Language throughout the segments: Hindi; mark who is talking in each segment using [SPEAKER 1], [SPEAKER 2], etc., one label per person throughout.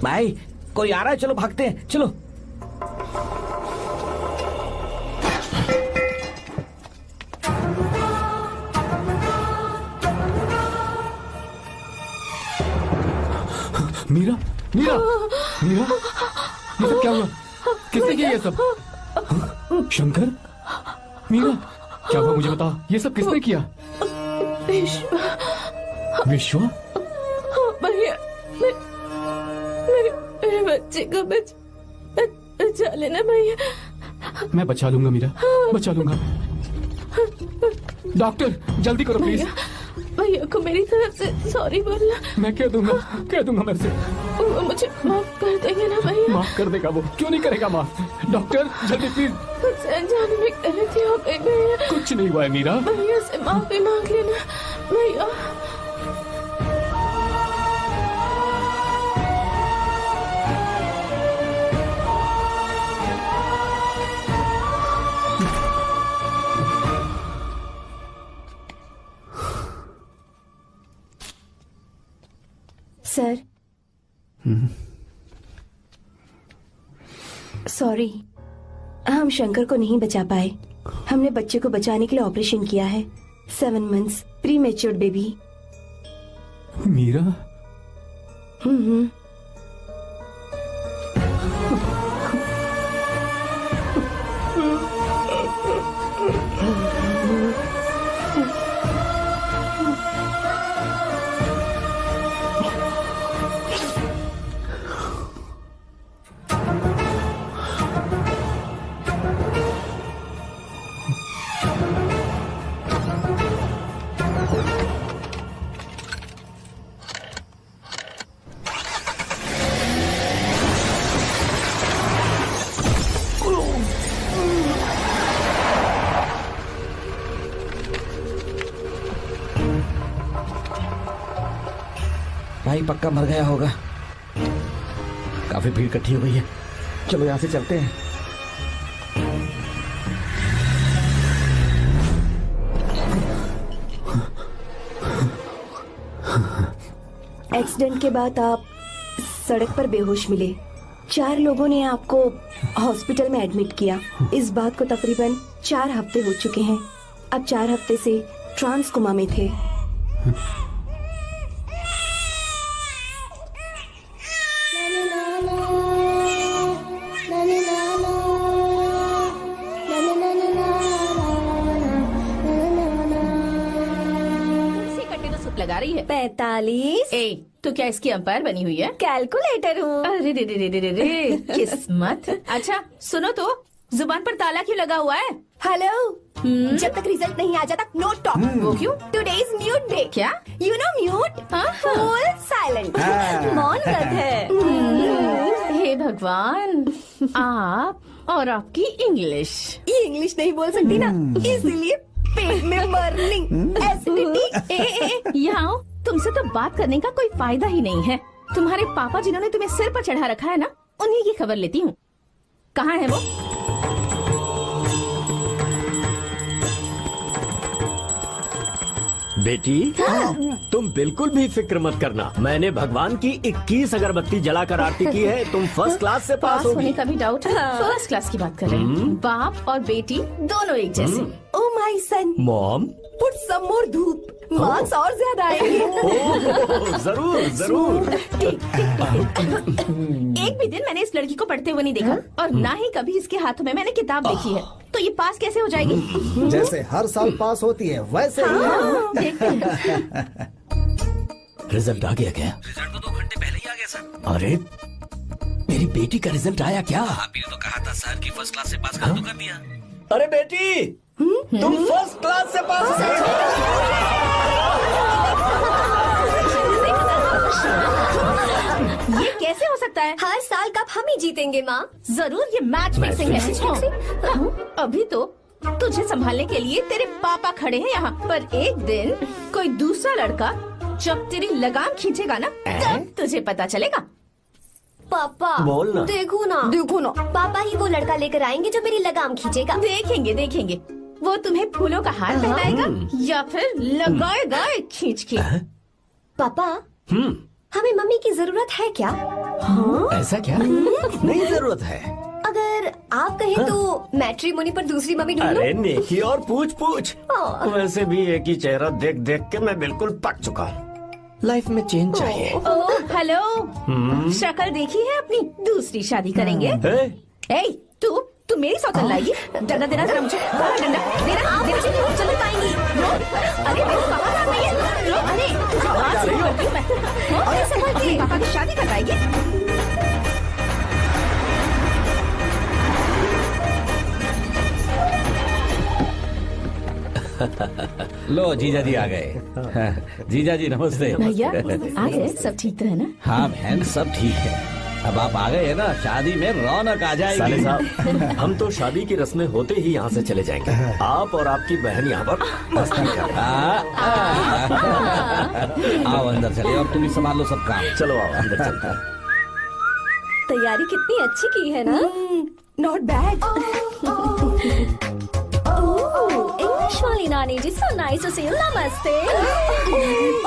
[SPEAKER 1] भाई कोई आ रहा है, चलो भागते हैं, चलो।
[SPEAKER 2] मीरा, मीरा, मीरा, ये सब क्या हुआ? किसने किया ये सब? शंकर, मीरा, क्या हुआ मुझे बताओ, ये सब किसने किया? विश्वा?
[SPEAKER 3] भैया, मेरे बच्चे को बचा लेना भैया।
[SPEAKER 2] मैं बचा लूंगा मीरा, बचा लूंगा। डॉक्टर जल्दी करो प्लीज।
[SPEAKER 3] भैया को मेरी तरफ से सॉरी बोलना।
[SPEAKER 2] मैं कह दूंगा मेरे से।
[SPEAKER 3] वो मुझे माफ कर देंगे ना भैया?
[SPEAKER 2] माफ कर देगा वो, क्यों नहीं करेगा माफ? डॉक्टर जल्दी प्लीज।
[SPEAKER 3] मुझसे अनजाने में गलती हो गई भैया।
[SPEAKER 2] कुछ नहीं हुआ है मीरा।
[SPEAKER 3] भैया से माफी मांग लेना भैया।
[SPEAKER 4] सर, सॉरी, हम शंकर को नहीं बचा पाए। हमने बच्चे को बचाने के लिए ऑपरेशन किया है। 7 months pre matured baby.
[SPEAKER 2] Meera,
[SPEAKER 1] भाई पक्का मर गया होगा। काफी भीड़ इकट्ठी हो गई है, चलो यहाँ से चलते हैं।
[SPEAKER 4] एक्सीडेंट के बाद आप सड़क पर बेहोश मिले। 4 लोगों ने आपको हॉस्पिटल में एडमिट किया। इस बात को तकरीबन 4 हफ्ते हो चुके हैं। अब 4 हफ्ते से ट्रांस कोमा में थे।
[SPEAKER 3] लगा रही है
[SPEAKER 4] 45।
[SPEAKER 3] तो क्या इसकी अंपायर बनी हुई है?
[SPEAKER 4] कैलकुलेटर हूँ।
[SPEAKER 3] अरे रे रे रे रे रे किस्मत। अच्छा सुनो तो, जुबान पर ताला क्यों लगा हुआ है?
[SPEAKER 4] हेलो, जब तक रिजल्ट नहीं आ जाता नो टॉक।
[SPEAKER 3] वो क्यों?
[SPEAKER 4] Today is mute day.
[SPEAKER 3] क्या?
[SPEAKER 4] You know mute, full silent, मौन व्रत है।
[SPEAKER 3] हे भगवान, आप और आपकी इंग्लिश।
[SPEAKER 4] ये इंग्लिश नहीं बोल सकती ना, इसीलिए पेट में बर्निंग, एसिडिटी।
[SPEAKER 3] यहाँ तुमसे तो बात करने का कोई फायदा ही नहीं है। तुम्हारे पापा जिन्होंने तुम्हें सिर पर चढ़ा रखा है ना, उन्हीं की खबर लेती हूँ। कहाँ है वो?
[SPEAKER 5] बेटी, तुम बिल्कुल भी फिक्र मत करना। मैंने भगवान की 21 अगरबत्ती जलाकर आरती की है। तुम फर्स्ट क्लास से पास
[SPEAKER 3] होने
[SPEAKER 5] होगी।
[SPEAKER 3] का भी डाउट है? फर्स्ट क्लास की बात कर रहे हैं। बाप और बेटी दोनों एक जैसे।
[SPEAKER 4] Oh my son,
[SPEAKER 5] mom,
[SPEAKER 4] put some more dhoop, marks और ज्यादा आएंगे।
[SPEAKER 5] जरूर जरूर।
[SPEAKER 3] एक भी दिन मैंने इस लड़की को पढ़ते हुए नहीं देखा, और ना ही कभी इसके हाथों में मैंने किताब देखी है। तो ये पास कैसे हो जाएगी?
[SPEAKER 6] जैसे हर साल पास होती है वैसे ही।
[SPEAKER 3] देखते हैं।
[SPEAKER 5] रिजल्ट आ गया क्या?
[SPEAKER 1] रिजल्ट तो 2 घंटे पहले ही आ गया सर।
[SPEAKER 5] अरे मेरी बेटी का रिजल्ट आया क्या?
[SPEAKER 1] आपने तो कहा था सर कि फर्स्ट क्लास से पास कर, तो कर दिया।
[SPEAKER 5] अरे बेटी, तुम फर्स्ट क्लास से पास हो गई।
[SPEAKER 3] ये कैसे हो सकता है?
[SPEAKER 4] हर साल कप हम ही जीतेंगे माँ।
[SPEAKER 3] जरूर ये मैच फिक्सिंग है। अभी तो तुझे संभालने के लिए तेरे पापा खड़े हैं यहाँ, पर एक दिन कोई दूसरा लड़का जब तेरी लगाम खींचेगा ना, तब तुझे पता चलेगा।
[SPEAKER 4] पापा
[SPEAKER 5] बोलना।
[SPEAKER 4] देखो ना, पापा ही वो लड़का लेकर आएंगे जो मेरी लगाम खींचेगा।
[SPEAKER 3] देखेंगे देखेंगे, वो तुम्हें फूलों का हार पहनाएगा या फिर लगाएगा खींच के।
[SPEAKER 4] पापा, हमें मम्मी की जरूरत है क्या?
[SPEAKER 2] ऐसा क्या?
[SPEAKER 5] नहीं जरूरत है।
[SPEAKER 7] अगर आप कहें तो मैट्रिमोनी पर दूसरी मम्मी ढूंढ लो।
[SPEAKER 5] अरे नेकी और पूछ पूछ। वैसे भी एक ही चेहरा देख देख के मैं बिल्कुल पक चुका हूँ। लाइफ में चेंज चाहिए।
[SPEAKER 3] ओह हेलो, शक्ल देखी है अपनी? दूसरी शादी करेंगे। ए, तू मेरी सौतन लाएगी? डंडा देना जरा मुझे। डंडा देना। आप मुझे नहीं चल पाएंगी। अरे मेरे पापा का नहीं है। अरे तुझे बात नहीं करती हूँ मैं। अरे संभल के पापा की शादी करवाएगी?
[SPEAKER 1] लो जीजा जी आ गए। जीजा जी नमस्ते।
[SPEAKER 3] भैया आ गए, सब ठीक तो है ना?
[SPEAKER 1] हाँ बहन सब ठीक है। अब आप आ गए है ना, शादी में रौनक आ जाएगी।
[SPEAKER 5] साले साहब, हम तो शादी की रस्में होते ही यहाँ से चले जाएंगे। आप और आपकी बहन यहाँ पर मस्ती कर रहे हैं।
[SPEAKER 1] आओ अंदर चले और तुम ही संभाल लो सब काम।
[SPEAKER 5] चलो आओ अंदर चलते हैं।
[SPEAKER 7] तैयारी कितनी अच्छी की है ना?
[SPEAKER 4] Not bad.
[SPEAKER 7] इंग्लिश वाली नानी जी, so nice to see you. नमस्ते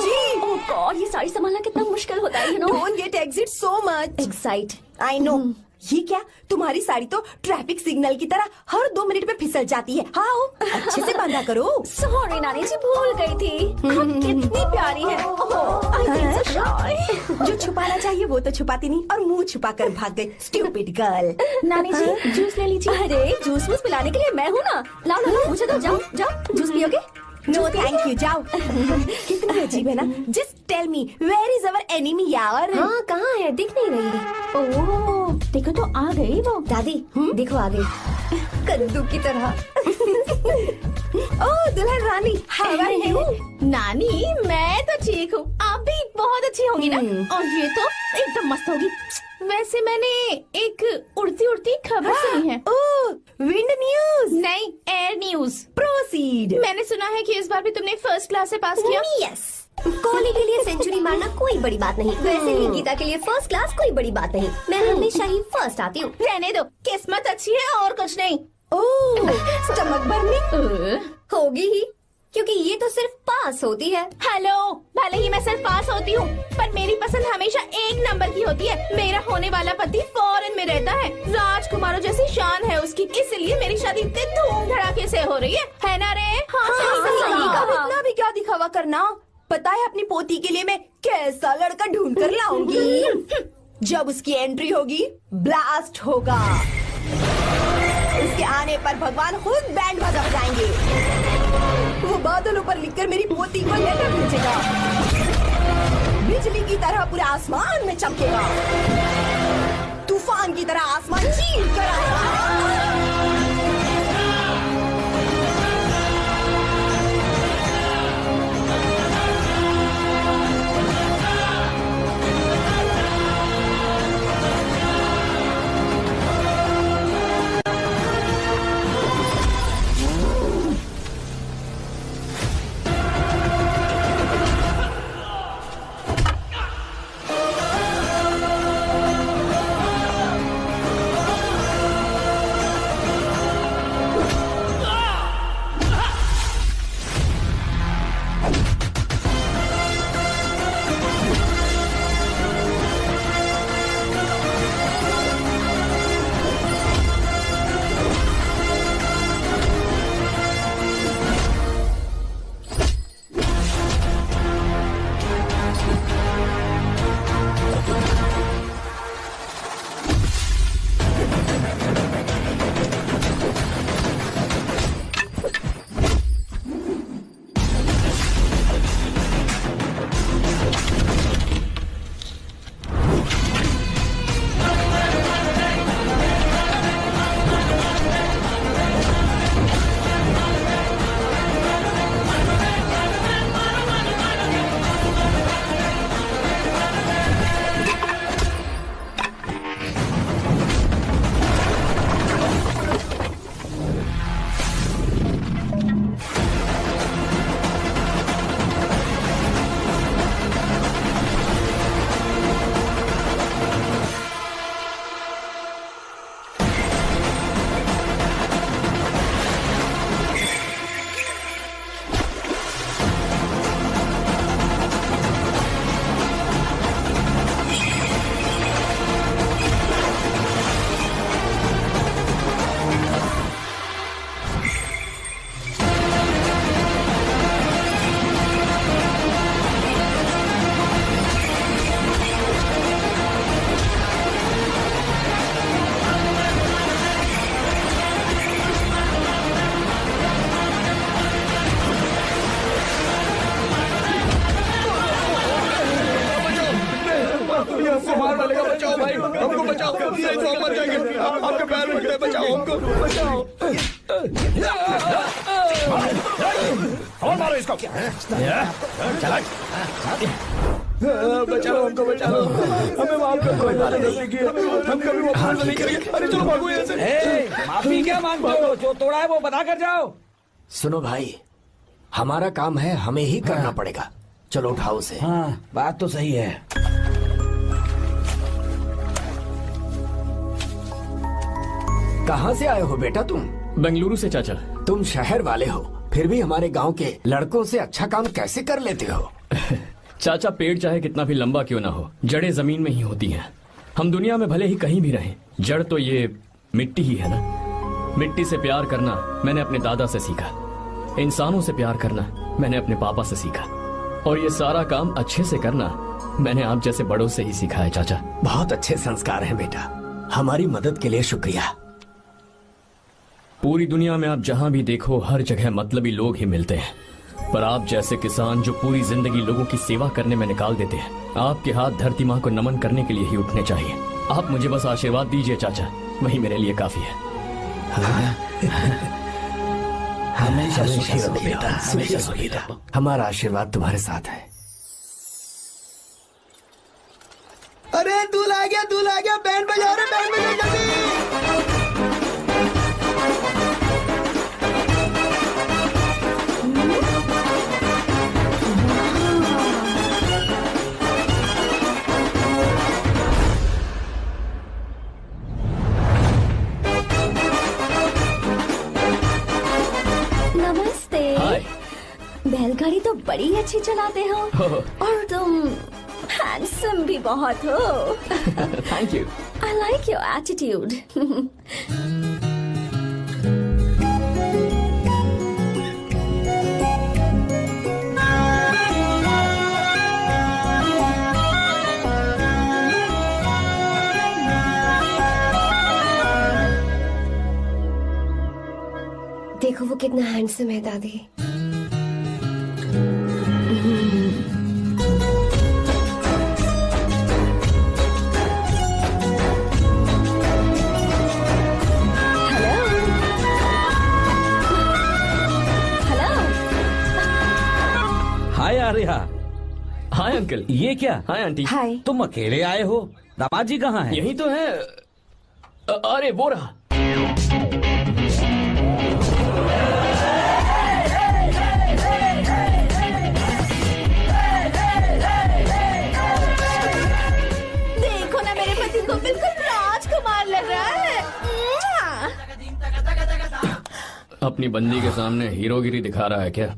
[SPEAKER 7] जी। ओह गॉड, ये साड़ी संभालना कितना मुश्किल होता है, you know.
[SPEAKER 4] Don't get exit so much.
[SPEAKER 7] Excite.
[SPEAKER 4] I know. ये क्या, तुम्हारी साड़ी तो ट्रैफिक सिग्नल की तरह हर 2 मिनट में फिसल जाती है। हाँ अच्छे से बांधा करो।
[SPEAKER 7] सॉरी नानी जी, भूल गई थी। आप कितनी प्यारी है। आई फील सो शाय।
[SPEAKER 4] जो छुपाना चाहिए वो तो छुपाती नहीं और मुंह छुपा कर भाग गई। Stupid girl.
[SPEAKER 3] नानी जी जूस ले लीजिए।
[SPEAKER 7] अरे जूस वूस पिलाने के लिए मैं हूँ ना। लाओ लाओ मुझे दो। जाओ जाओ, जूस पियोगे?
[SPEAKER 4] नो थैंक यू, जाओ। कितनी अजीब है ना। Just tell me where is our enemy यार।
[SPEAKER 7] हाँ कहाँ है, दिख नहीं रही।
[SPEAKER 3] ओह देखो तो आ गई वो।
[SPEAKER 7] दादी देखो आ गई, कद्दू की तरह।
[SPEAKER 4] ओह दुल्हन रानी, हाउ आर यू?
[SPEAKER 3] नानी मैं तो ठीक हूँ, आप भी बहुत अच्छी होंगी ना? और ये तो एकदम मस्त होगी। वैसे मैंने एक उड़ती उड़ती खबर सुनी है।
[SPEAKER 4] ओह विंड न्यूज।
[SPEAKER 3] नहीं, एयर न्यूज।
[SPEAKER 4] प्रोसीड।
[SPEAKER 3] मैंने सुना है कि इस बार भी तुमने फर्स्ट क्लास से पास किया।
[SPEAKER 7] यस, कोहली के लिए सेंचुरी मारना कोई बड़ी बात नहीं। वैसे ही गीता के लिए फर्स्ट क्लास कोई बड़ी बात नहीं। मैं हमेशा ही फर्स्ट आती हूँ।
[SPEAKER 3] रहने दो, किस्मत अच्छी है और कुछ नहीं।
[SPEAKER 4] ओह स्टमक बर्निंग
[SPEAKER 7] होगी ही, क्योंकि ये तो सिर्फ पास होती है।
[SPEAKER 3] हेलो, भले ही मैं सिर्फ पास होती हूँ, पर मेरी पसंद हमेशा 1 नंबर की होती है। मेरा होने वाला पति फॉरेन में रहता है, राजकुमारों जैसी शान है उसकी, इसलिए मेरी शादी इतने धूम धड़ाके से हो रही है ना रे? हाँ, सही कहा।
[SPEAKER 4] अब इतना भी क्या दिखावा करना। पता है अपनी पोती के लिए मैं कैसा लड़का ढूंढ कर लाऊंगी। जब उसकी एंट्री होगी ब्लास्ट होगा। उसके आने पर भगवान खुद बैंड बाजा बजाएंगे। वो बादलों पर लिखकर मेरी पोती को लेटर भेजेगा। बिजली की तरह पूरे आसमान में चमकेगा। तूफान की तरह आसमान चीर कर आएगा।
[SPEAKER 2] नहीं तो हम मर जाएंगे। आपके पैर पड़ते हैं, बचाओ हमको, बचाओ।
[SPEAKER 1] और मारो इसको। चला
[SPEAKER 2] बचाओ हमको, बचाओ हमें, माफ कर दो, हम कभी वो भूल नहीं करेंगे। अरे चलो भागो यहाँ से।
[SPEAKER 1] माफी क्या मांगते हो? जो तोड़ा है वो बता कर जाओ।
[SPEAKER 5] सुनो भाई, हमारा काम है, हमें ही करना पड़ेगा। चलो उठाओ उसे।
[SPEAKER 1] हाँ, बात तो सही है।
[SPEAKER 5] कहाँ से आए हो बेटा तुम?
[SPEAKER 2] बेंगलुरु से चाचा।
[SPEAKER 5] तुम शहर वाले हो, फिर भी हमारे गांव के लड़कों से अच्छा काम कैसे कर लेते हो?
[SPEAKER 2] चाचा, पेड़ चाहे कितना भी लंबा क्यों ना हो, जड़ें जमीन में ही होती हैं। हम दुनिया में भले ही कहीं भी रहें, जड़ तो ये मिट्टी ही है ना। मिट्टी से प्यार करना मैंने अपने दादा से सीखा, इंसानों से प्यार करना मैंने अपने पापा से सीखा, और ये सारा काम अच्छे से करना मैंने आप जैसे बड़ों से ही सीखा है चाचा।
[SPEAKER 5] बहुत अच्छे संस्कार हैं बेटा, हमारी मदद के लिए शुक्रिया।
[SPEAKER 2] पूरी दुनिया में आप जहां भी देखो, हर जगह मतलबी लोग ही मिलते हैं, पर आप जैसे किसान जो पूरी जिंदगी लोगों की सेवा करने में निकाल देते हैं, आपके हाथ धरती माँ को नमन करने के लिए ही उठने चाहिए। आप मुझे बस आशीर्वाद दीजिए चाचा, वही मेरे लिए काफी है।
[SPEAKER 5] हमेशा सुखी रहो बेटा, हमेशा सुखी रहो। हमारा आशीर्वाद तुम्हारे साथ है।
[SPEAKER 6] अरे दूल्हा आ गया, बैंड बजाओ रे, बैंड बजाओ जल्दी।
[SPEAKER 2] हाय।
[SPEAKER 7] बैलगाड़ी तो बड़ी अच्छी चलाते हो, और तुम हैंडसम भी बहुत हो।
[SPEAKER 2] Thank you.
[SPEAKER 7] I like your attitude.
[SPEAKER 4] देखो वो कितना हैंडसम है दादी।
[SPEAKER 1] हाय आर्या।
[SPEAKER 2] Hi uncle.
[SPEAKER 1] ये क्या?
[SPEAKER 2] Hi aunty.
[SPEAKER 4] हाय।
[SPEAKER 1] तुम अकेले आए हो? दामाद जी कहाँ है?
[SPEAKER 2] यही तो है। अरे वो रहा।
[SPEAKER 3] देखो ना, मेरे पति को बिल्कुल राजकुमार लग रहा है।
[SPEAKER 2] अपनी बंदी के सामने हीरोगिरी दिखा रहा है क्या?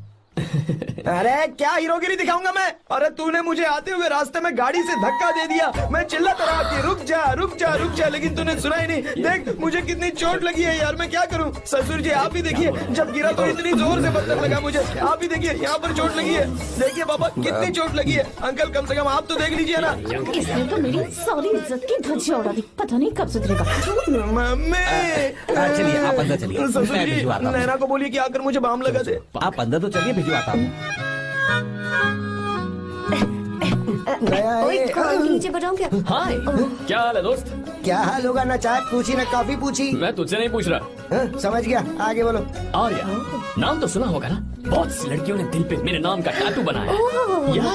[SPEAKER 6] अरे क्या हीरोगिरी दिखाऊंगा मैं? अरे तूने मुझे आते हुए रास्ते में गाड़ी से धक्का दे दिया, मैं चिल्लाता रहा कि रुक जा रुक जा रुक जा, लेकिन तूने सुना ही नहीं। देख मुझे कितनी चोट लगी है यार, मैं क्या करूं? ससुर जी आप ही देखिए, जब गिरा तो इतनी जोर से पत्थर लगा मुझे। आप ही देखिए, यहाँ पर चोट लगी है। देखिए पापा कितनी चोट लगी है। अंकल कम से कम आप तो देख लीजिए ना।
[SPEAKER 3] इसने तो मेरी सारी इज्जत की धज्जियां उड़ा दी, पता नहीं कब सुधरेगा।
[SPEAKER 6] मम्मी
[SPEAKER 1] चलिए आप अंदर चलिए,
[SPEAKER 6] ससुर
[SPEAKER 1] मैं
[SPEAKER 6] जी
[SPEAKER 1] भिजवाता हूँ।
[SPEAKER 6] नैना को बोलिए कि आकर मुझे बाम लगा दे।
[SPEAKER 1] आप अंदर तो चलिए, भिजवाता हूँ।
[SPEAKER 4] ओए, नीचे बताऊं क्या?
[SPEAKER 2] हाय, क्या हाल है दोस्त?
[SPEAKER 6] क्या हाल होगा? ना चाय पूछी ना कॉफी पूछी।
[SPEAKER 2] मैं तुझसे नहीं पूछ रहा।
[SPEAKER 6] हाँ, समझ गया, आगे बोलो।
[SPEAKER 2] आर्या, नाम तो सुना होगा ना? बहुत सी लड़कियों ने दिल पे मेरे नाम का टैटू बनाया है।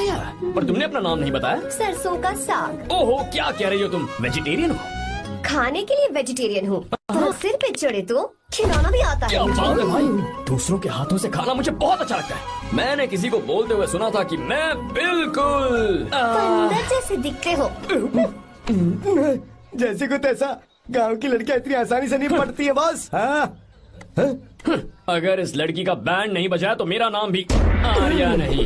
[SPEAKER 2] या, पर तुमने अपना नाम नहीं बताया।
[SPEAKER 7] सरसों का साग।
[SPEAKER 2] ओहो, क्या कह रही हो तुम? वेजिटेरियन हो?
[SPEAKER 4] खाने के लिए वेजिटेरियन हूँ, पर सिर पे चढ़े तो खिलाना भी आता
[SPEAKER 2] क्या
[SPEAKER 4] है।
[SPEAKER 2] बात है भाई, दूसरों के हाथों से खाना मुझे बहुत अच्छा लगता है। मैंने किसी को बोलते हुए सुना था कि मैं बिल्कुल
[SPEAKER 4] बंदर जैसे दिखते हो।
[SPEAKER 6] जैसे को तैसा, गांव की लड़कियां इतनी आसानी से नहीं पड़ती है बॉस।
[SPEAKER 2] अगर इस लड़की का बैंड नहीं बजाया तो मेरा नाम भी आर्या नहीं।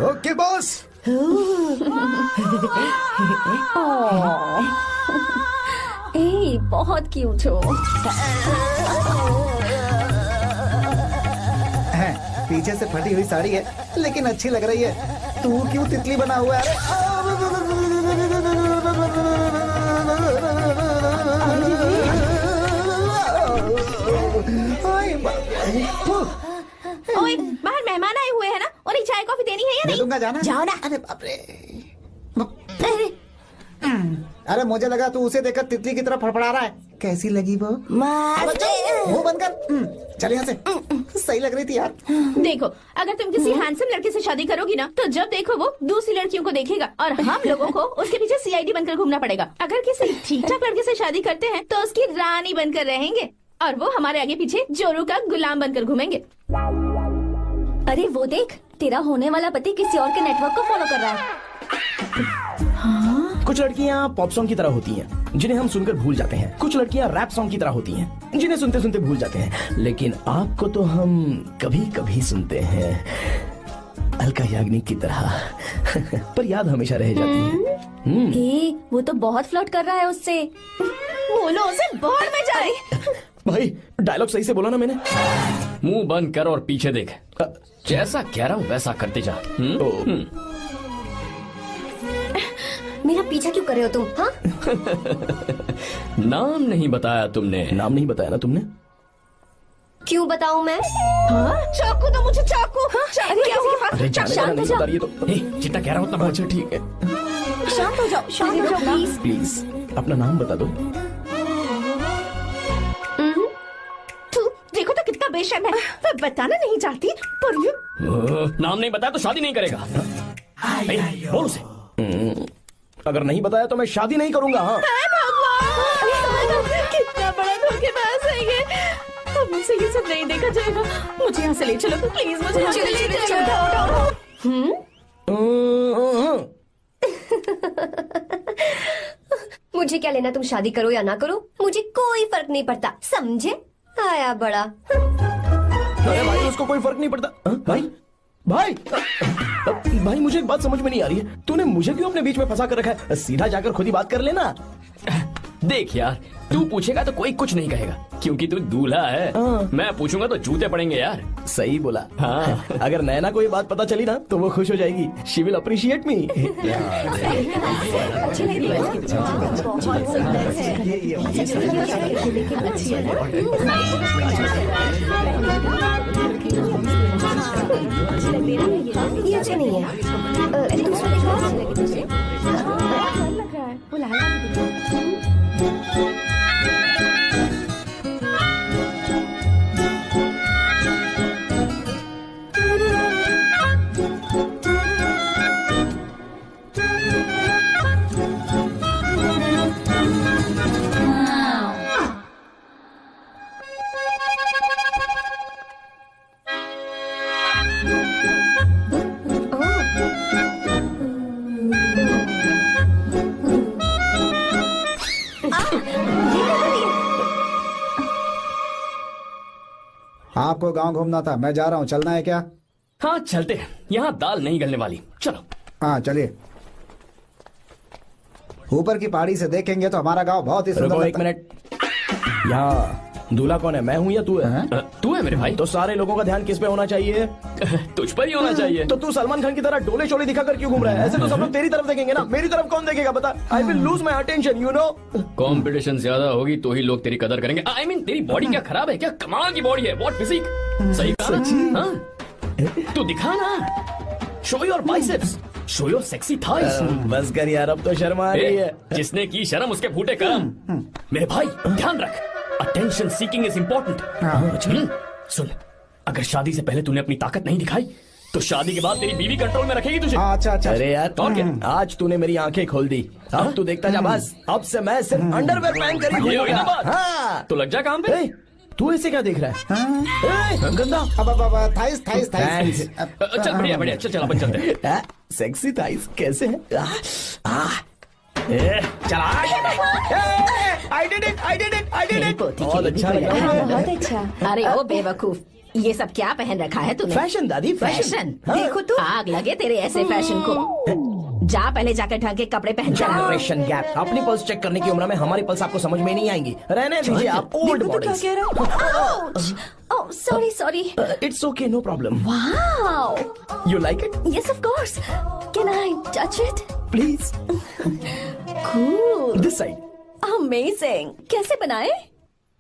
[SPEAKER 6] Okay boss.
[SPEAKER 7] ए, बहुत क्यूट हो।
[SPEAKER 6] पीछे से फटी हुई साड़ी है, लेकिन अच्छी लग रही है। तू क्यों तितली बना हुआ है?
[SPEAKER 3] ओए, बाहर मेहमान आए हुए हैं ना, उन्हें चाय कॉफी देनी है या नहीं?
[SPEAKER 6] दूंगा, जाना।
[SPEAKER 3] जाओ ना।
[SPEAKER 6] अरे बाप रे।
[SPEAKER 3] अरे,
[SPEAKER 8] अरे मुझे लगा तू उसे देखकर तितली की तरफ फड़फड़ा रहा है। कैसी लगी वो? अबे चुप, मुंह बंद कर। चल यहाँ से। सही लग रही थी यार।
[SPEAKER 3] देखो, अगर तुम किसी हैंडसम लड़के से शादी करोगी ना, तो जब देखो वो दूसरी लड़कियों को देखेगा और हम लोगों को उसके पीछे सीआईडी बनकर घूमना पड़ेगा। अगर किसी ठीक ठाक लड़के से शादी करते हैं तो उसकी रानी बनकर रहेंगे और वो हमारे आगे पीछे जोरू का गुलाम बनकर घूमेंगे।
[SPEAKER 7] अरे वो देख, तेरा होने वाला पति किसी और के नेटवर्क को फॉलो कर रहा है।
[SPEAKER 1] कुछ लड़कियाँ पॉप सॉन्ग की तरह होती हैं, जिन्हें हम सुनकर भूल जाते हैं। कुछ लड़कियाँ रैप सॉन्ग की तरह होती हैं, जिन्हें सुनते सुनते भूल जाते हैं। लेकिन आपको तो हम कभी कभी सुनते हैं, अलका याग्निक की तरह। पर याद हमेशा रह जाती है।
[SPEAKER 7] ए, वो तो बहुत फ्लर्ट कर रहा है उससे।
[SPEAKER 3] बोलो उसे बाहर में जाए।
[SPEAKER 1] भाई डायलॉग सही से बोला ना मैंने?
[SPEAKER 2] मुंह बंद कर और पीछे देख। जैसा कह रहा हूँ वैसा करते जा।
[SPEAKER 7] मेरा पीछा क्यों कर रहे हो तुम? हाँ?
[SPEAKER 2] नाम नहीं बताया तुमने।
[SPEAKER 1] नाम नहीं बताया ना तुमने?
[SPEAKER 7] क्यों बताऊं मैं?
[SPEAKER 3] हाँ? चाकू दो मुझे, चाकू।
[SPEAKER 7] अरे क्या हुआ?
[SPEAKER 1] अरे जाने
[SPEAKER 7] शांत
[SPEAKER 1] वाला
[SPEAKER 7] हो
[SPEAKER 1] नहीं
[SPEAKER 7] जाओ।
[SPEAKER 1] बता रही है तो।
[SPEAKER 2] जितना कह रहा हूँ उतना।
[SPEAKER 1] अच्छा ठीक है,
[SPEAKER 7] शांत हो जाओ, शांत हो जाओ प्लीज।
[SPEAKER 1] प्लीज अपना नाम बता दो।
[SPEAKER 3] तू देखो तो कितना बेशर्म है। मैं बताना नहीं चाहती पर ये
[SPEAKER 2] नाम नहीं बताया तो शादी नहीं करेगा। बोल उसे।
[SPEAKER 1] अगर नहीं बताया तो मैं शादी नहीं करूंगा। हाँ
[SPEAKER 3] भगवान, कितना बड़ा धोखेबाज है ये। अब मुझसे ये सब नहीं देखा जाएगा। मुझे यहाँ से ले चलो प्लीज, मुझे यहाँ से ले चलो।
[SPEAKER 7] मुझे क्या लेना तुम शादी करो या ना करो, मुझे कोई फर्क नहीं पड़ता, समझे? आया बड़ा।
[SPEAKER 1] अरे भाई उसको कोई फर्क नहीं पड़ता। भाई भाई भाई मुझे एक बात समझ में नहीं आ रही है, तूने मुझे क्यों अपने बीच में फंसा कर रखा है? सीधा जाकर खुद ही बात कर लेना।
[SPEAKER 2] देख यार, तू पूछेगा तो कोई कुछ नहीं कहेगा क्योंकि तू दूल्हा है। मैं पूछूंगा तो जूते पड़ेंगे यार।
[SPEAKER 1] सही बोला।
[SPEAKER 2] हाँ।
[SPEAKER 1] अगर नैना को ये बात पता चली ना तो वो खुश हो जाएगी। शी विल अप्रिशिएट मी।
[SPEAKER 7] ये अच्छे नहीं है। दूसरा देखो।
[SPEAKER 8] आपको गांव घूमना था, मैं जा रहा हूँ, चलना है क्या?
[SPEAKER 2] हाँ चलते हैं, यहाँ दाल नहीं गलने वाली। चलो।
[SPEAKER 8] हाँ चलिए। ऊपर की पहाड़ी से देखेंगे तो हमारा गांव बहुत ही सुंदर
[SPEAKER 1] रुको एक
[SPEAKER 8] लगता है।
[SPEAKER 1] मिनट। यहाँ दूल्हा कौन है, मैं हूँ या तू है?
[SPEAKER 2] तू है मेरे भाई।
[SPEAKER 1] तो सारे लोगों का ध्यान किस पे होना चाहिए?
[SPEAKER 2] तुझ पर ही होना चाहिए।
[SPEAKER 1] तो तू सलमान खान की तरह डोले शोले दिखाकर क्यों घूम रहा है? ऐसे तो सब लोग तेरी तरफ देखेंगे ना, मेरी तरफ कौन देखेगा बता? I will lose my attention, you know.
[SPEAKER 2] Competition ज्यादा होगी तो ही लोग तेरी कदर करेंगे। आई मीन तेरी बॉडी क्या खराब है क्या? कमाल की बॉडी है, व्हाट फिजिक। सही कहा ना? हाँ? तू दिखा ना, show your biceps, show your sexy thighs.
[SPEAKER 1] बस कर यार, अब तो शर्म आ रही है।
[SPEAKER 2] जिसने की शर्म उसके फूटे कर्म। मेरे भाई ध्यान रख, अटेंशन सीकिंग इज इम्पोर्टेंट। सुन, अगर शादी से पहले तूने अपनी ताकत नहीं दिखाई तो शादी के बाद तेरी बीवी कंट्रोल में रखेगी तुझे।
[SPEAKER 8] अच्छा अच्छा।
[SPEAKER 1] अरे यार
[SPEAKER 2] और क्या?
[SPEAKER 1] आज तूने मेरी आंखें खोल दी, अब तू देखता जा बस। अब से मैं सिर्फ अंडरवेयर पहन कर ही
[SPEAKER 2] ये हुई ना बात?
[SPEAKER 1] हाँ।
[SPEAKER 2] तो लग जा काम पे।
[SPEAKER 1] ए, तू ऐसे क्या देख रहा है? ए, गंदा।
[SPEAKER 8] अब थाइस थाइस थाइस।
[SPEAKER 2] चल बढ़िया बढ़िया, चल अपन चलते हैं।
[SPEAKER 1] सेक्सी थाइस कैसे है?
[SPEAKER 2] चला।
[SPEAKER 6] I did it.
[SPEAKER 1] बहुत अच्छा लगा।
[SPEAKER 7] बहुत अच्छा।
[SPEAKER 3] अरे ओ बेवकूफ, ये सब क्या पहन रखा है तूने?
[SPEAKER 1] फैशन दादी,
[SPEAKER 3] फैशन।
[SPEAKER 1] हाँ।
[SPEAKER 3] देखो तू, आग लगे तेरे ऐसे फैशन को। जा पहले जाकर ढंग के कपड़े पहन कर आ।
[SPEAKER 1] Generation gap. अपनी पल्स चेक करने की उम्र में हमारी पल्स आपको समझ में नहीं आएंगी। रहने दीजिए आप old bodies.
[SPEAKER 7] Oh sorry sorry.
[SPEAKER 1] It's okay, no problem.
[SPEAKER 7] Wow.
[SPEAKER 1] You like it?
[SPEAKER 7] Yes of course. Can I touch it?
[SPEAKER 1] Please.
[SPEAKER 7] Cool.
[SPEAKER 1] This side.
[SPEAKER 7] Amazing. कैसे बनाए?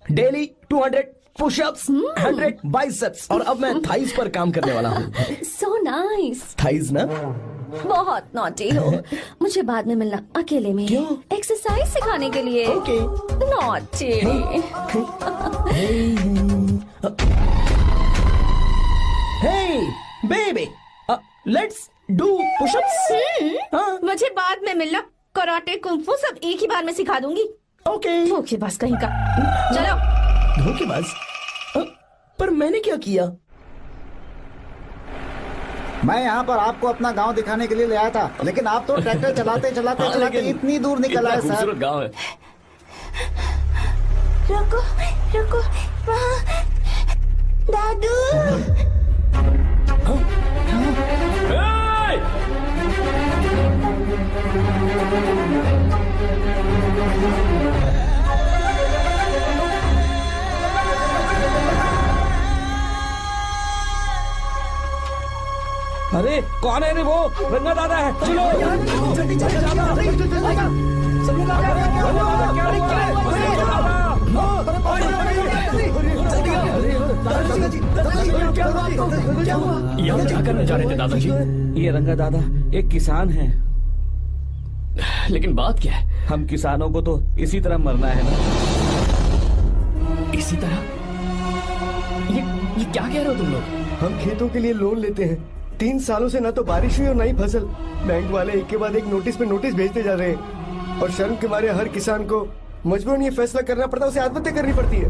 [SPEAKER 1] डेली 200 पुशअप्स, 100 बाइसेप्स, और अब मैं थाइस पर काम करने वाला हूँ।
[SPEAKER 7] So nice.
[SPEAKER 1] थाइस ना
[SPEAKER 7] बहुत नॉटी हो। मुझे बाद में मिलना अकेले में।
[SPEAKER 1] क्यों?
[SPEAKER 7] एक्सरसाइज सिखाने के लिए।
[SPEAKER 1] Okay.
[SPEAKER 7] Naughty.
[SPEAKER 1] Hey baby, let's do pushups. हाँ,
[SPEAKER 3] मुझे बाद में मिलना। कराटे कुंफू सब एक ही बार में सिखा दूंगी।
[SPEAKER 1] ओके।
[SPEAKER 3] धोखेबाज कहीं का। चलो।
[SPEAKER 1] धोखेबाज? पर मैंने क्या किया?
[SPEAKER 8] मैं यहाँ पर आपको अपना गांव दिखाने के लिए ले आया था, लेकिन आप तो ट्रैक्टर चलाते चलाते चलाते इतनी दूर निकल आए सर।
[SPEAKER 2] खूबसूरत गांव है।
[SPEAKER 4] रुको रुको, वहाँ दादू।
[SPEAKER 6] अरे कौन है रे वो? रंगा दादा है। चलो जल्दी जल्दी सब लोग आ
[SPEAKER 2] यहाँ क्या करने जा रहे थे दादाजी?
[SPEAKER 9] ये रंगा दादा एक किसान है।
[SPEAKER 2] लेकिन बात क्या है?
[SPEAKER 9] हम किसानों को तो इसी तरह मरना है ना।
[SPEAKER 2] इसी तरह? ये क्या कह रहे हो तुम लोग?
[SPEAKER 6] हम खेतों के लिए लोन लेते हैं। 3 सालों से ना तो बारिश हुई और ना ही फसल। बैंक वाले एक के बाद एक नोटिस पे नोटिस भेजते जा रहे हैं और शर्म के मारे हर किसान को मजबूरन ये फैसला करना पड़ता है, उसे आत्महत्या करनी पड़ती है।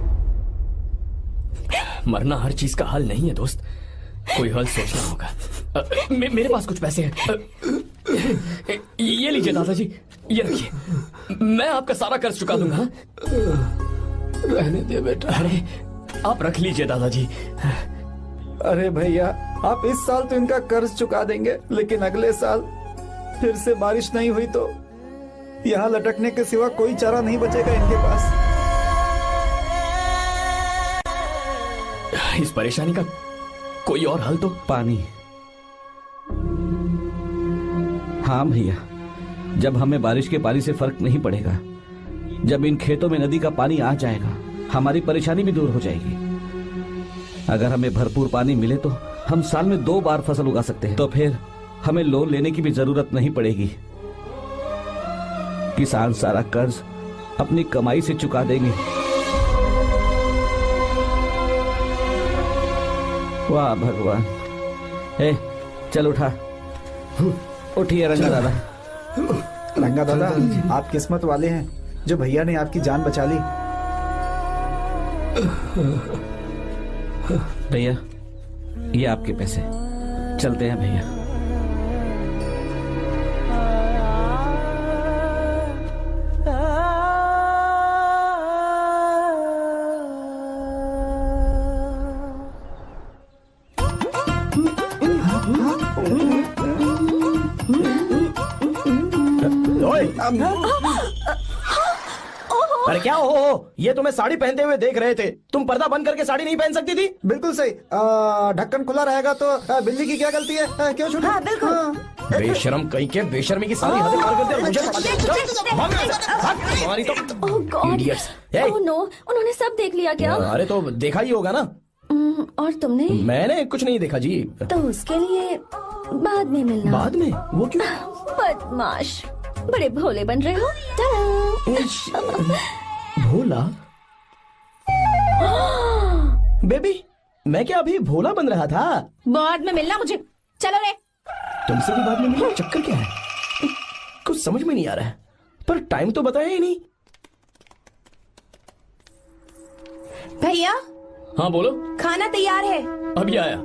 [SPEAKER 2] मरना हर चीज का हल नहीं है दोस्त, कोई हल सोचना होगा। मेरे पास कुछ पैसे हैं। ये लीजिए दादाजी, ये रखिए, मैं आपका सारा कर्ज चुका दूंगा।
[SPEAKER 6] रहने दे बेटा।
[SPEAKER 2] अरे आप रख लीजिए दादाजी।
[SPEAKER 6] अरे भैया, आप इस साल तो इनका कर्ज चुका देंगे, लेकिन अगले साल फिर से बारिश नहीं हुई तो यहाँ लटकने के सिवा कोई चारा नहीं बचेगा इनके पास।
[SPEAKER 2] इस परेशानी का कोई और हल तो?
[SPEAKER 9] पानी। हाँ भैया, जब हमें बारिश के पानी से फर्क नहीं पड़ेगा, जब इन खेतों में नदी का पानी आ जाएगा, हमारी परेशानी भी दूर हो जाएगी। अगर हमें भरपूर पानी मिले तो हम साल में 2 बार फसल उगा सकते हैं। तो फिर हमें लोन लेने की भी जरूरत नहीं पड़ेगी। किसान सारा कर्ज अपनी कमाई से चुका देंगे। वाह भगवान। चल उठा, उठिए रंगा दादा।
[SPEAKER 8] रंगा दादा, आप किस्मत वाले हैं जो भैया ने आपकी जान बचा ली।
[SPEAKER 9] भैया ये आपके पैसे, चलते हैं भैया।
[SPEAKER 1] अरे क्या हो? ये तुम्हें साड़ी पहनते हुए देख रहे थे, तुम पर्दा बंद करके साड़ी नहीं पहन सकती थी?
[SPEAKER 8] बिल्कुल सही। ढक्कन खुला रहेगा तो बिल्ली की क्या गलती है? क्यों छूटी?
[SPEAKER 4] हाँ बिल्कुल।
[SPEAKER 1] बेशरम कहीं के, बेशर्मी की सारी हदें पार करते और मुझे तुम्हारी तो
[SPEAKER 7] ओह गॉड।
[SPEAKER 1] idiots।
[SPEAKER 7] ओह नो, उन्होंने सब देख लिया क्या?
[SPEAKER 1] अरे तो देखा ही होगा ना।
[SPEAKER 7] और तुमने?
[SPEAKER 1] मैंने कुछ नहीं देखा जी।
[SPEAKER 7] तो उसके लिए बाद में मिलना।
[SPEAKER 1] बाद में? वो क्यों?
[SPEAKER 7] बदमाश, बड़े भोले बन रहे हो। टाटा।
[SPEAKER 1] भोला? बेबी, मैं क्या अभी भोला बन रहा था?
[SPEAKER 3] बाद में मिलना मुझे। चलो रे।
[SPEAKER 1] तुमसे भी बाद में मिलना? चक्कर क्या है? कुछ समझ में नहीं आ रहा है, पर टाइम तो बताया ही नहीं।
[SPEAKER 3] भैया।
[SPEAKER 2] हाँ बोलो।
[SPEAKER 3] खाना तैयार है।
[SPEAKER 2] अभी आया।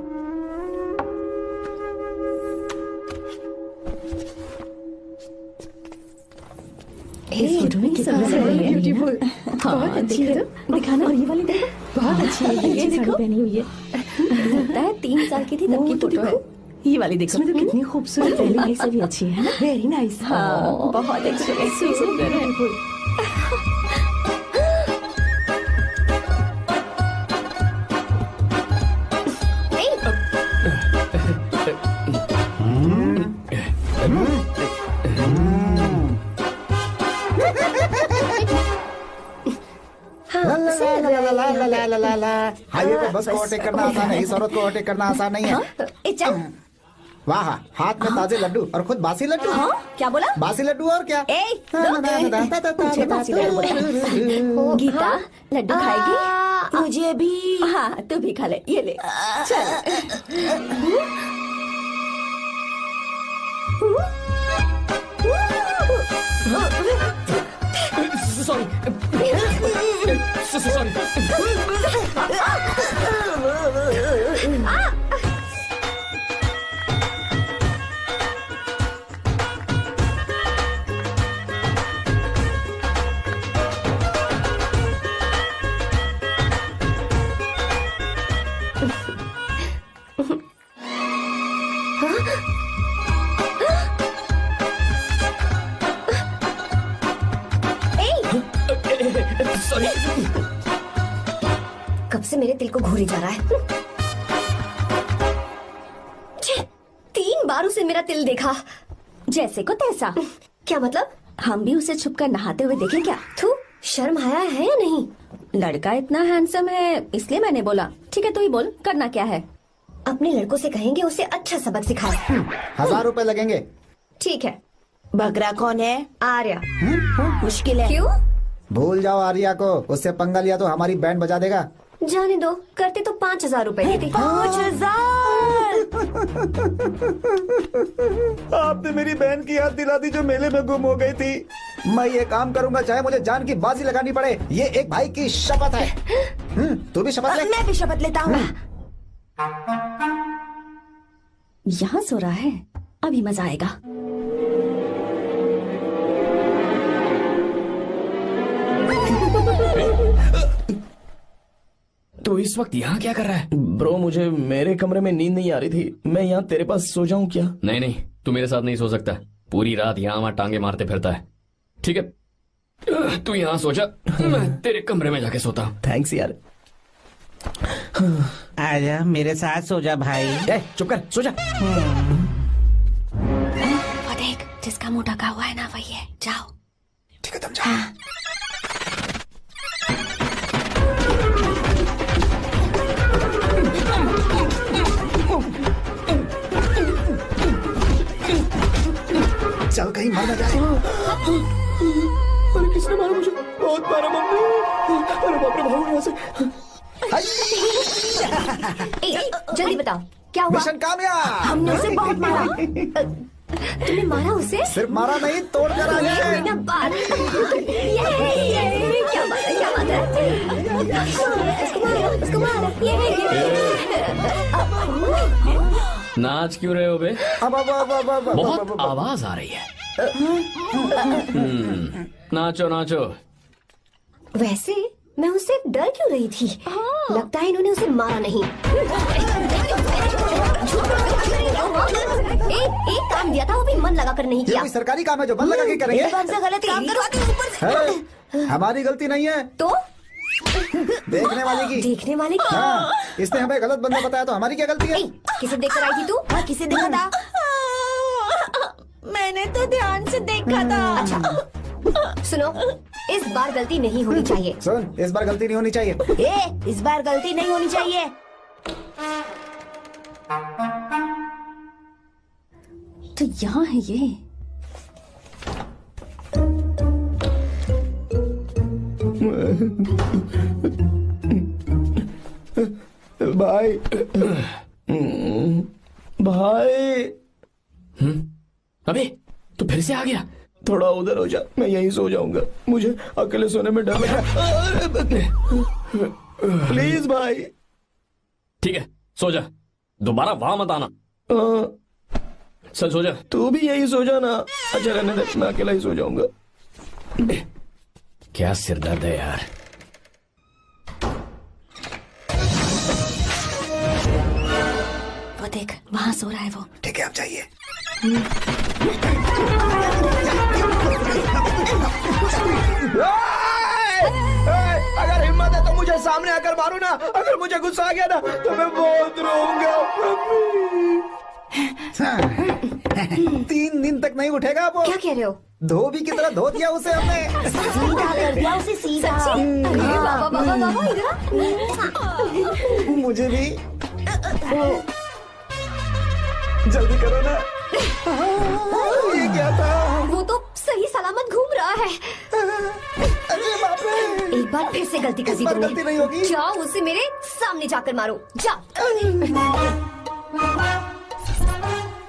[SPEAKER 7] इस फोटो में कितना ब्यूटीफुल। बहुत अच्छी है। दिखाना। और ये वाली देखो, बहुत अच्छी है। ये देखो पहनी हुई है। लगता है 3 साल की थी तब की फोटो है।
[SPEAKER 4] ये वाली देखो, इसमें तो कितनी खूबसूरत पहली वाली से भी अच्छी है ना। Very nice.
[SPEAKER 7] हाँ बहुत अच्छी है। सुंदर है।
[SPEAKER 8] हाईवे पे बस को ओवरटेक करना आसान है, इस औरत को ओवरटेक करना आसान नहीं है। वाह, हाथ में ताजे लड्डू और खुद बासी लड्डू।
[SPEAKER 4] हाँ क्या बोला?
[SPEAKER 8] बासी लड्डू और क्या?
[SPEAKER 4] मुझे बासी लड्डू बोला। गीता लड्डू खाएगी? मुझे भी। हाँ तू भी खा ले, ये ले चल।
[SPEAKER 2] Sorry sorry.
[SPEAKER 7] कब से मेरे दिल को घूरी जा रहा है। 3 बार उसे मेरा तिल देखा,
[SPEAKER 4] जैसे को तैसा।
[SPEAKER 7] क्या मतलब?
[SPEAKER 4] हम भी उसे छुपकर नहाते हुए देखें क्या?
[SPEAKER 7] थू, शर्म आया है या नहीं?
[SPEAKER 4] लड़का इतना हैंडसम है इसलिए मैंने बोला। ठीक है तू ही बोल, करना क्या है?
[SPEAKER 7] अपने लड़कों से कहेंगे उसे अच्छा सबक सिखाए।
[SPEAKER 8] 1000 रुपए लगेंगे।
[SPEAKER 7] ठीक है।
[SPEAKER 4] बकरा कौन है?
[SPEAKER 7] आर्या।
[SPEAKER 4] मुश्किल है।
[SPEAKER 7] क्यों?
[SPEAKER 8] भूल जाओ आर्या को, उससे पंगा लिया तो हमारी बैंड बजा देगा।
[SPEAKER 7] जाने दो, करते तो 5000 रुपए देते।
[SPEAKER 4] 5000।
[SPEAKER 8] आपने मेरी बहन की याद दिला दी जो मेले में गुम हो गई थी। मैं ये काम करूंगा चाहे मुझे जान की बाजी लगानी पड़े। ये एक भाई की शपथ है। तू भी शपथ ले।
[SPEAKER 4] मैं भी शपथ लेता हूँ। यहाँ सो रहा है, अभी मजा आएगा।
[SPEAKER 2] तो इस वक्त यहाँ क्या कर रहा है?
[SPEAKER 1] ब्रो मुझे मेरे कमरे में नींद नहीं आ रही थी, मैं यहाँ तेरे पास सो जाऊं क्या?
[SPEAKER 2] नहीं नहीं, तू मेरे साथ नहीं सो सकता। पूरी रात यहाँ वहाँ टांगे मारते फिरता है। ठीक है तू यहाँ सो जा, मैं तेरे कमरे में जाके सोता हूँ।
[SPEAKER 1] थैंक्स यार।
[SPEAKER 10] आजा मेरे साथ सो जा भाई।
[SPEAKER 1] चुप कर, सो जा।
[SPEAKER 4] वो देख, जिसका मुंह ढका हुआ है ना वही है। जाओ।
[SPEAKER 8] ठीक है तुम जाओ। चल कहीं मर न जाए।
[SPEAKER 1] अरे किसने मारा मुझे? बहुत मारा मम्मी। अरे बाप रे, भागो यहाँ से।
[SPEAKER 7] जल्दी बताओ क्या हुआ?
[SPEAKER 8] मिशन कामयाब।
[SPEAKER 7] हमने उसे बहुत मारा। तुमने मारा उसे?
[SPEAKER 8] सिर्फ मारा नहीं, तोड़ कर आ गए।
[SPEAKER 7] ये बात। क्या बात है, क्या बात है? उसको मारो।
[SPEAKER 2] नाच क्यों रहे हो बे?
[SPEAKER 8] अब
[SPEAKER 2] बहुत आवाज आ रही है। नाचो नाचो।
[SPEAKER 7] वैसे मैं उससे डर क्यों रही थी? लगता है इन्होंने उसे मारा नहीं। एक काम दिया था वो भी मन लगा कर नहीं
[SPEAKER 8] ये
[SPEAKER 7] किया।
[SPEAKER 8] कोई सरकारी काम है जो मन लगा के करेंगे?
[SPEAKER 7] एकदम से गलत काम करवाते हो ऊपर से।
[SPEAKER 8] हमारी गलती नहीं है
[SPEAKER 7] तो
[SPEAKER 8] देखने वाले की।
[SPEAKER 7] देखने वाले की?
[SPEAKER 8] हाँ, इसने हमें गलत बंदा बताया तो हमारी क्या गलती है?
[SPEAKER 7] किसे देखकर आई थी तू? हाँ, किसे देखा था?
[SPEAKER 4] मैंने तो ध्यान से देखा था।
[SPEAKER 7] अच्छा सुनो, इस बार गलती नहीं होनी चाहिए।
[SPEAKER 8] सुन, इस बार गलती नहीं होनी चाहिए।
[SPEAKER 4] इस बार गलती नहीं होनी चाहिए। तो यहाँ है ये।
[SPEAKER 1] भाई भाई।
[SPEAKER 2] अबे तू फिर से आ गया?
[SPEAKER 1] थोड़ा उधर हो जा, मैं यहीं सो जाऊंगा। मुझे अकेले सोने में डर लग रहा। प्लीज भाई।
[SPEAKER 2] ठीक है सो जा, दोबारा वहां मत आना। चल सो जा।
[SPEAKER 1] तू भी यही सो जा ना। अच्छा रहने दे, मैं अकेला ही सो जाऊंगा।
[SPEAKER 2] क्या सिरदर्द है यार।
[SPEAKER 4] वो देख, वहाँ सो रहा है वो।
[SPEAKER 8] ठीक है, अब जाइए।
[SPEAKER 6] अगर हिम्मत है तो मुझे सामने आकर मारो ना। अगर मुझे गुस्सा आ गया ना तो मैं बहुत रोऊंगा।
[SPEAKER 8] 3 दिन तक नहीं उठेगा वो।
[SPEAKER 7] क्या कह रहे हो?
[SPEAKER 8] धोबी की तरह धो दिया उसे हमने।
[SPEAKER 7] सीधा कर दिया उसे, सीधा। अरे बाबा बाबा बाबा, इधर
[SPEAKER 8] मुझे भी। जल्दी करो ना। ये क्या था?
[SPEAKER 7] वो तो सही सलामत घूम रहा है।
[SPEAKER 8] अरे बाप रे!
[SPEAKER 7] एक बार फिर से गलती कर दी
[SPEAKER 8] इस बार गलती नहीं होगी।
[SPEAKER 7] तुमने। जाओ उसे मेरे सामने जाकर मारो, जाओ।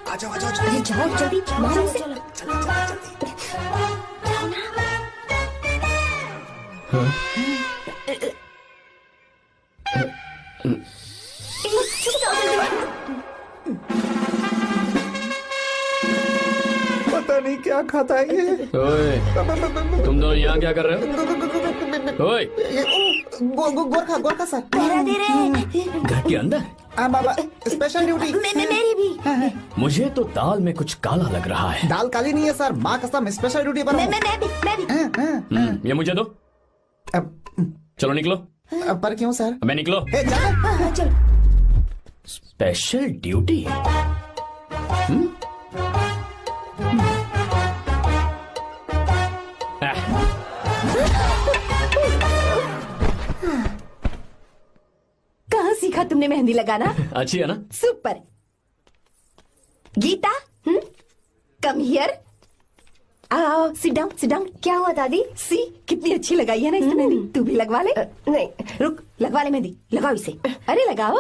[SPEAKER 8] आ जाओ, आ जाओ,
[SPEAKER 7] अरे जाओ जल्दी मारो उसे। चुप जाओ जल्दी।
[SPEAKER 8] पता नहीं क्या खाता है ये।
[SPEAKER 2] ओए, तुम दोनों यहाँ क्या कर रहे हो? ओए,
[SPEAKER 8] गोरखा सर।
[SPEAKER 7] मेरा दे रहे।
[SPEAKER 2] घर के अंदर?
[SPEAKER 8] हाँ बाबा, स्पेशल ड्यूटी।
[SPEAKER 7] मेरी भी।
[SPEAKER 2] मुझे तो दाल में कुछ काला लग रहा है।
[SPEAKER 8] दाल काली नहीं है सर, माँ कसम स्पेशल ड्यूटी पर हूँ।
[SPEAKER 7] मैं भी।
[SPEAKER 2] ये मुझे दो। चलो निकलो।
[SPEAKER 8] पर क्यों सर?
[SPEAKER 2] मैं निकलो।
[SPEAKER 7] चल।
[SPEAKER 2] Special duty?
[SPEAKER 4] कहाँ सीखा तुमने मेहंदी लगाना?
[SPEAKER 2] अच्छी है ना?
[SPEAKER 4] सुपर। Geeta, come here. आओ, सिट डाउन। क्या हुआ दादी? सी कितनी अच्छी लगाई है ना इसने मेहंदी। तू भी लगवा ले। नहीं, रुक, लगवा ले मेहंदी। लगाओ इसे। अरे लगाओ।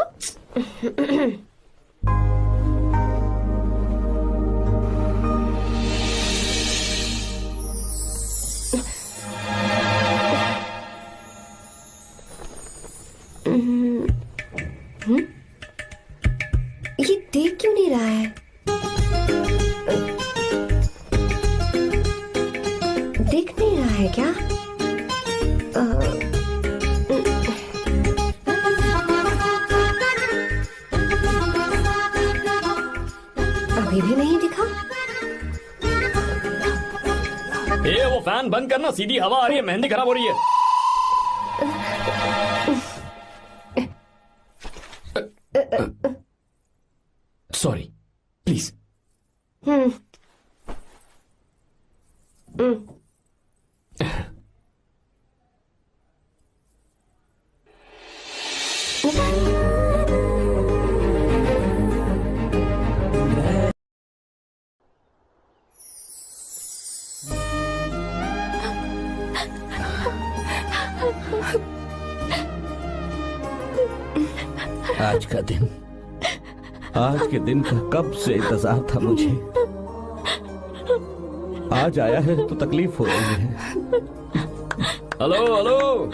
[SPEAKER 4] ये देख क्यों नहीं रहा है? देख नहीं रहा है क्या? अभी भी नहीं दिखा।
[SPEAKER 2] वो फैन बंद करना, सीधी हवा आ रही है, मेहंदी खराब हो रही है। Sorry, please.
[SPEAKER 9] आज के दिन का कब से इंतजार था मुझे। आज आया है तो तकलीफ हो रही है।
[SPEAKER 2] हेलो।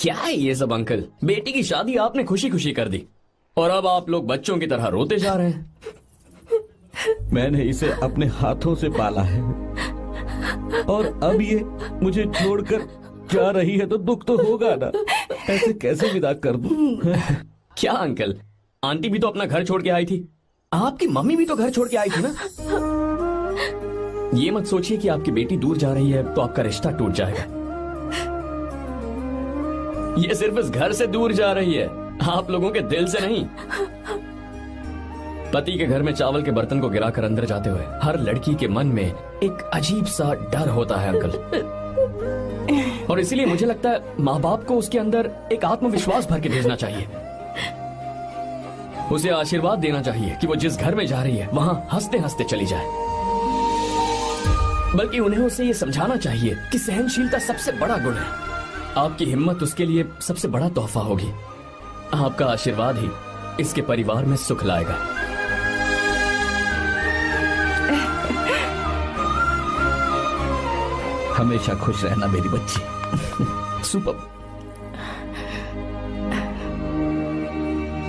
[SPEAKER 2] क्या है ये सब अंकल? बेटी की शादी आपने खुशी खुशी कर दी और अब आप लोग बच्चों की तरह रोते जा रहे हैं।
[SPEAKER 9] मैंने इसे अपने हाथों से पाला है और अब ये मुझे छोड़कर जा रही है तो दुख तो होगा ना। ऐसे कैसे विदा कर दूं?
[SPEAKER 2] क्या अंकल, आंटी भी तो अपना घर छोड़ के आई थी, आपकी मम्मी भी तो घर छोड़ के आई थी ना। ये मत सोचिए कि आपकी बेटी दूर जा रही है तो आपका रिश्ता टूट जाएगा। ये सिर्फ इस घर से दूर जा रही है, आप लोगों के दिल से नहीं। पति के घर में चावल के बर्तन को गिराकर अंदर जाते हुए हर लड़की के मन में एक अजीब सा डर होता है अंकल, और इसीलिए मुझे लगता है माँ बाप को उसके अंदर एक आत्मविश्वास भर के भेजना चाहिए। उसे आशीर्वाद देना चाहिए कि वो जिस घर में जा रही है वहां हंसते हंसते चली जाए। बल्कि उन्हें उसे ये समझाना चाहिए कि सहनशीलता सबसे बड़ा गुण है। आपकी हिम्मत उसके लिए सबसे बड़ा तोहफा होगी। आपका आशीर्वाद ही इसके परिवार में सुख लाएगा।
[SPEAKER 9] हमेशा खुश रहना मेरी बच्ची।
[SPEAKER 2] सुपर।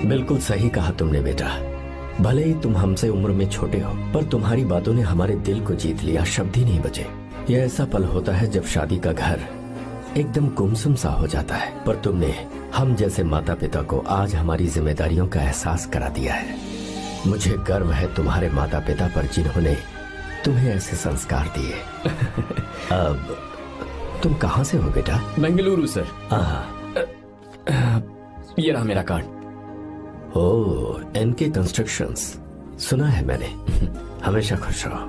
[SPEAKER 5] बिल्कुल सही कहा तुमने बेटा। भले ही तुम हमसे उम्र में छोटे हो, पर तुम्हारी बातों ने हमारे दिल को जीत लिया, शब्द ही नहीं बचे। यह ऐसा पल होता है जब शादी का घर एकदम गुमसुम सा हो जाता है, पर तुमने हम जैसे माता पिता को आज हमारी जिम्मेदारियों का एहसास करा दिया है। मुझे गर्व है तुम्हारे माता पिता पर जिन्होंने तुम्हें ऐसे संस्कार दिए। अब तुम कहाँ से हो बेटा?
[SPEAKER 2] बेंगलुरु सर। ये रहा मेरा कार्ड।
[SPEAKER 5] ओह, एनके कंस्ट्रक्शंस, सुना है मैंने। हमेशा खुश रहो।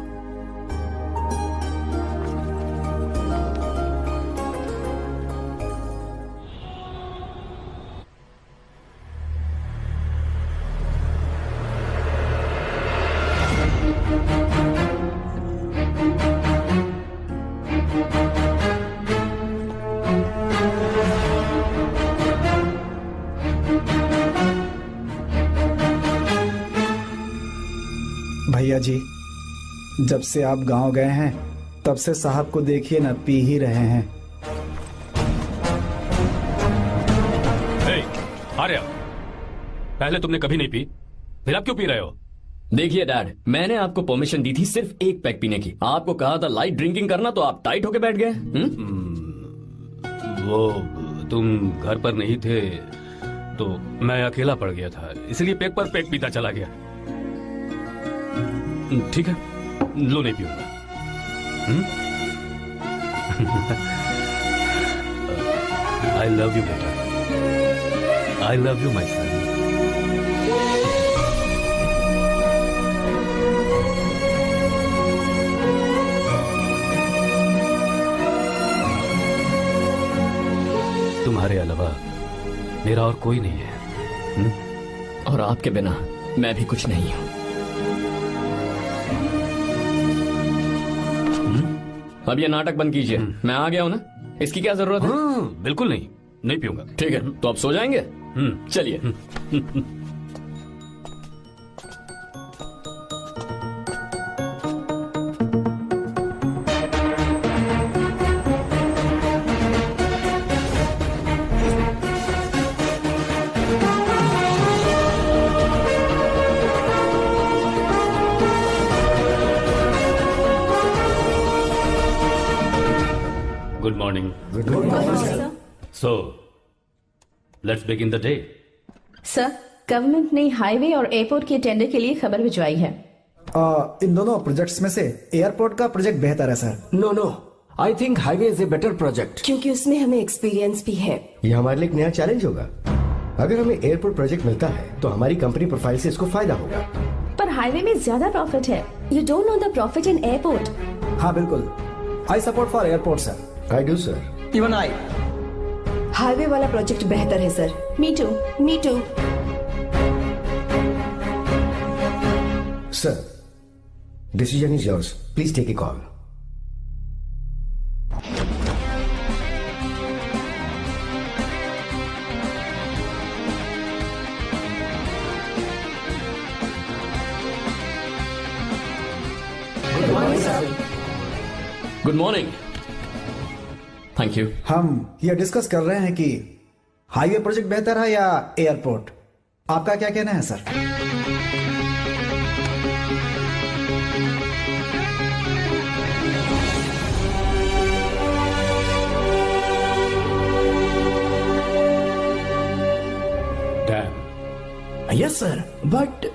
[SPEAKER 8] जी, जब से आप गांव गए हैं तब से साहब को देखिए ना, पी ही रहे हैं।
[SPEAKER 11] आर्या, पहले तुमने कभी नहीं पी, फिर आप क्यों पी रहे हो?
[SPEAKER 2] देखिए डैड, मैंने आपको परमिशन दी थी सिर्फ एक पैक पीने की। आपको कहा था लाइट ड्रिंकिंग करना, तो आप टाइट होके बैठ गए।
[SPEAKER 11] वो तुम घर पर नहीं थे तो मैं अकेला पड़ गया था, इसलिए पेक पर पेक पीता चला गया। ठीक है, लो नहीं पीऊंगा। आई लव यू बेटा, आई लव यू माई सन। तुम्हारे अलावा मेरा और कोई नहीं है।
[SPEAKER 2] और आपके बिना मैं भी कुछ नहीं हूं। अब ये नाटक बंद कीजिए, मैं आ गया हूं ना, इसकी क्या जरूरत है?
[SPEAKER 11] बिल्कुल नहीं, नहीं पीऊंगा।
[SPEAKER 2] ठीक है, तो आप सो जाएंगे? चलिए।
[SPEAKER 11] Good morning. Good morning, sir. So, let's begin the day.
[SPEAKER 3] Sir, government ने हाईवे और एयरपोर्ट के टेंडर के लिए खबर भिजवाई है।
[SPEAKER 8] इन दोनों प्रोजेक्ट्स में से एयरपोर्ट का प्रोजेक्ट बेहतर है sir.
[SPEAKER 5] No no, I think highway is a better project,
[SPEAKER 4] क्योंकि उसमें हमें एक्सपीरियंस भी है।
[SPEAKER 5] ये हमारे लिए एक नया चैलेंज होगा। अगर हमें एयरपोर्ट प्रोजेक्ट मिलता है तो हमारी कंपनी प्रोफाइल से इसको फायदा होगा।
[SPEAKER 3] पर हाईवे में ज्यादा प्रॉफिट है।
[SPEAKER 4] You don't know the profit in airport.
[SPEAKER 8] हाँ बिल्कुल, I support for airport sir.
[SPEAKER 5] I do sir.
[SPEAKER 6] Even I.
[SPEAKER 4] Highway वाला प्रोजेक्ट बेहतर है sir.
[SPEAKER 3] Me too, me too.
[SPEAKER 5] Sir, decision is yours, please take a call.
[SPEAKER 2] Good morning. Thank you.
[SPEAKER 8] हम ये डिस्कस कर रहे हैं कि हाईवे प्रोजेक्ट बेहतर है या एयरपोर्ट। आपका क्या कहना है sir?
[SPEAKER 11] Dam.
[SPEAKER 1] Yes sir, but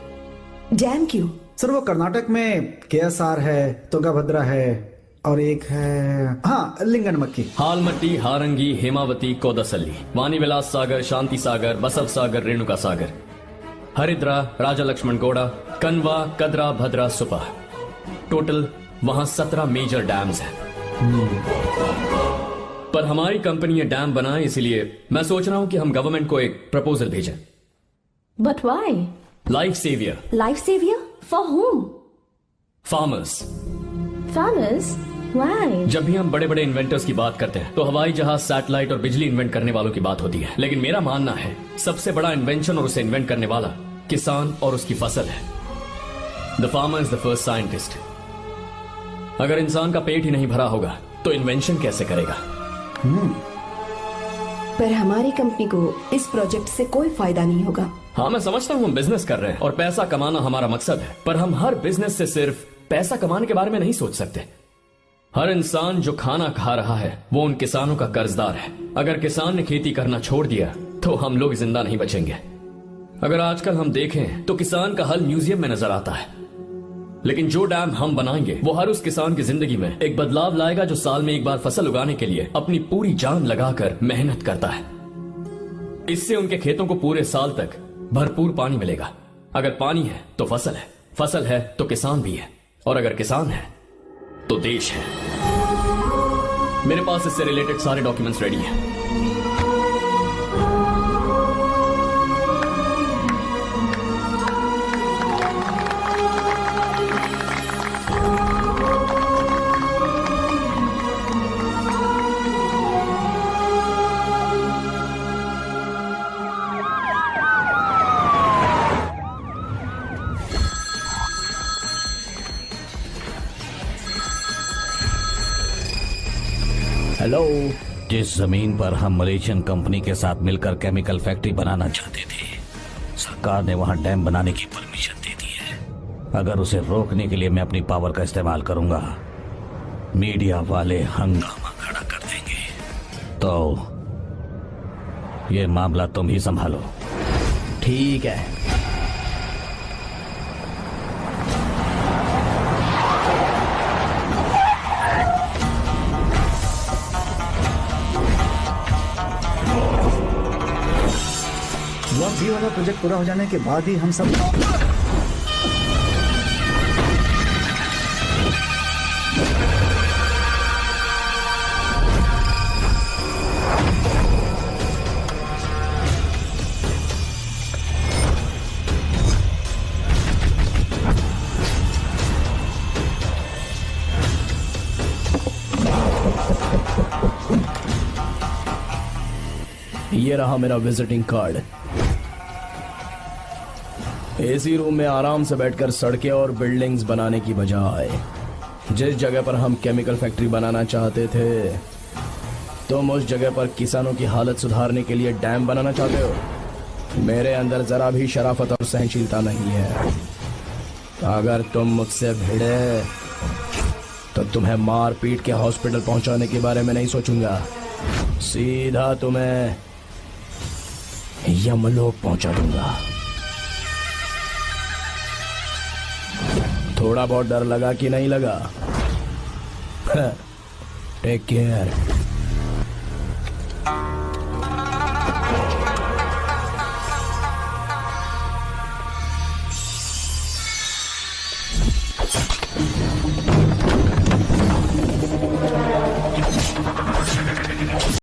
[SPEAKER 4] dam क्यों?
[SPEAKER 8] सर वो कर्नाटक में केएसआर है, तुंगाभद्रा है और एक है हाँ लिंगनमक्की।
[SPEAKER 2] हालमट्टी, हारंगी, हेमावती, कोदसल्ली, वानी विलास सागर, शांति सागर, बसव सागर, रेणुका सागर, हरिद्रा, राजा लक्ष्मण गौड़ा, कनवा, कदरा, भद्रा, सुपा। टोटल वहां 17 मेजर डैम्स हैं। पर हमारी कंपनी ये डैम बनाए, इसलिए मैं सोच रहा हूं कि हम गवर्नमेंट को एक प्रपोजल भेजें।
[SPEAKER 3] But why?
[SPEAKER 2] Life saviour.
[SPEAKER 4] Life saviour for home?
[SPEAKER 2] Farmers.
[SPEAKER 3] Farmers? Why?
[SPEAKER 2] जब भी हम बड़े बड़े इन्वेंटर्स की बात करते हैं तो हवाई जहाज, सैटेलाइट और बिजली इन्वेंट करने वालों की बात होती है, लेकिन मेरा मानना है सबसे बड़ा इन्वेंशन और उसे इन्वेंट करने वाला किसान और उसकी फसल है। The farmer is the first scientist. अगर इंसान का पेट ही नहीं भरा होगा तो इन्वेंशन कैसे करेगा?
[SPEAKER 4] पर हमारी कंपनी को इस प्रोजेक्ट से कोई फायदा नहीं होगा।
[SPEAKER 2] हाँ, मैं समझता हूँ हम बिजनेस कर रहे हैं और पैसा कमाना हमारा मकसद है, पर हम हर बिजनेस से सिर्फ पैसा कमाने के बारे में नहीं सोच सकते। हर इंसान जो खाना खा रहा है वो उन किसानों का कर्जदार है। अगर किसान ने खेती करना छोड़ दिया तो हम लोग जिंदा नहीं बचेंगे। अगर आजकल हम देखें तो किसान का हल म्यूजियम में नजर आता है, लेकिन जो डैम हम बनाएंगे वो हर उस किसान की जिंदगी में एक बदलाव लाएगा जो साल में एक बार फसल उगाने के लिए अपनी पूरी जान लगाकर मेहनत करता है। इससे उनके खेतों को पूरे साल तक भरपूर पानी मिलेगा। अगर पानी है तो फसल है, फसल है तो किसान भी है, और अगर किसान है तो देश है। मेरे पास इससे रिलेटेड सारे डॉक्यूमेंट्स रेडी हैं।
[SPEAKER 9] जिस जमीन पर हम मलेशियन कंपनी के साथ मिलकर केमिकल फैक्ट्री बनाना चाहते थे, सरकार ने वहां डैम बनाने की परमिशन दे दी है। अगर उसे रोकने के लिए मैं अपनी पावर का इस्तेमाल करूंगा, मीडिया वाले हंगामा खड़ा कर देंगे। तो ये मामला तुम ही संभालो।
[SPEAKER 1] ठीक है।
[SPEAKER 8] ब्लॉक बी वाला प्रोजेक्ट पूरा हो जाने के बाद ही हम सब
[SPEAKER 1] ये रहा मेरा विजिटिंग कार्ड। एसी रूम में आराम से बैठकर सड़कें और बिल्डिंग्स बनाने की बजाय जिस जगह पर हम केमिकल फैक्ट्री बनाना चाहते थे, तुम उस जगह पर किसानों की हालत सुधारने के लिए डैम बनाना चाहते हो। मेरे अंदर जरा भी शराफत और सहनशीलता नहीं है। अगर तुम मुझसे भिड़े तो तुम्हें मार पीट के हॉस्पिटल पहुंचाने के बारे में नहीं सोचूंगा, सीधा तुम्हें यमलोक पहुंचा दूंगा। थोड़ा बहुत डर लगा कि नहीं लगा? Take care.